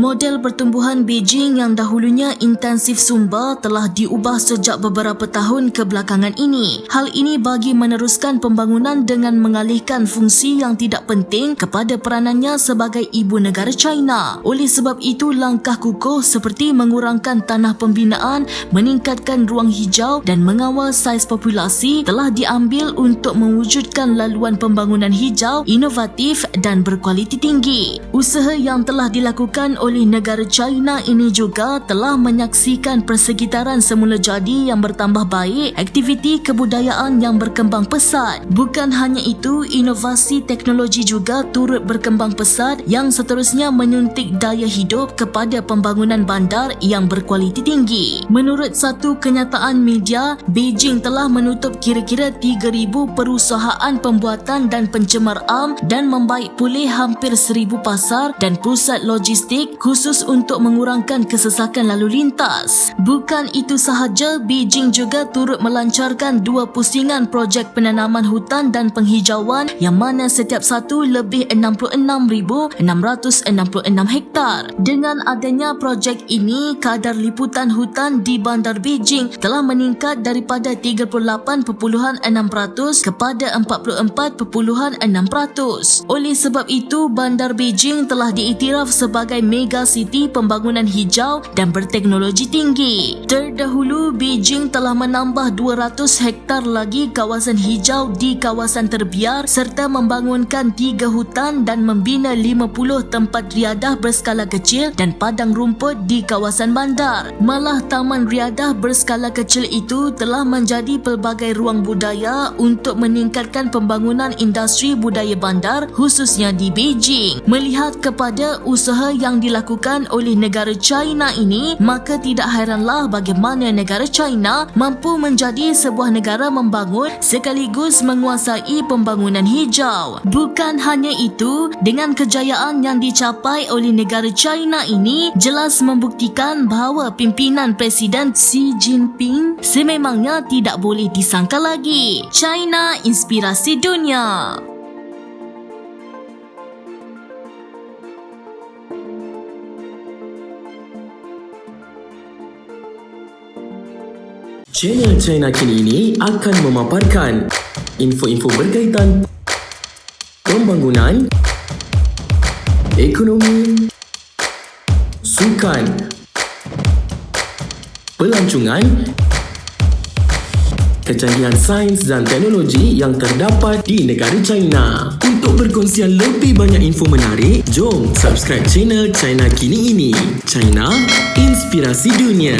Model pertumbuhan Beijing yang dahulunya intensif sumber telah diubah sejak beberapa tahun kebelakangan ini. Hal ini bagi meneruskan pembangunan dengan mengalihkan fungsi yang tidak penting kepada peranannya sebagai ibu negara China. Oleh sebab itu, langkah kukuh seperti mengurangkan tanah pembinaan, meningkatkan ruang hijau dan mengawal saiz populasi telah diambil untuk mewujudkan laluan pembangunan hijau, inovatif dan berkualiti tinggi. Usaha yang telah dilakukan oleh negara China ini juga telah menyaksikan persekitaran semula jadi yang bertambah baik, aktiviti kebudayaan yang berkembang pesat. Bukan hanya itu, inovasi teknologi juga turut berkembang pesat yang seterusnya menyuntik daya hidup kepada pembangunan bandar yang berkualiti tinggi. Menurut satu kenyataan media, Beijing telah menutup kira-kira 3,000 perusahaan pembuatan dan pencemar am dan membaik pulih hampir 1,000 pasar dan pusat logistik khusus untuk mengurangkan kesesakan lalu lintas. Bukan itu sahaja, Beijing juga turut melancarkan 2 pusingan projek penanaman hutan dan penghijauan yang mana setiap satu lebih 66,666 hektar. Dengan adanya projek ini, kadar liputan hutan di bandar Beijing telah meningkat daripada 38.6% kepada 44.6%. Oleh sebab itu, bandar Beijing telah diiktiraf sebagai mega city pembangunan hijau dan berteknologi tinggi. Terdahulu, Beijing telah menambah 200 hektar lagi kawasan hijau di kawasan terbiar serta membangunkan 3 hutan dan membina 50 tempat riadah berskala kecil dan padang rumput di kawasan bandar. Malah taman riadah berskala kecil itu telah menjadi pelbagai ruang budaya untuk meningkatkan pembangunan industri budaya bandar khususnya di Beijing. Melihat kepada usaha yang dilakukan oleh negara China ini, maka tidak hairanlah bagaimana negara China mampu menjadi sebuah negara membangun sekaligus menguasai pembangunan hijau. Bukan hanya itu, dengan kejayaan yang dicapai oleh negara China ini jelas membuktikan bahawa pimpinan Presiden Xi Jinping sememangnya tidak boleh disangka lagi. China, inspirasi dunia. Channel China Kini ini akan memaparkan info-info berkaitan pembangunan, ekonomi, sukan, pelancongan, kecanggihan sains dan teknologi yang terdapat di negara China. Untuk perkongsian lebih banyak info menarik, jom subscribe channel China Kini ini. China, inspirasi dunia.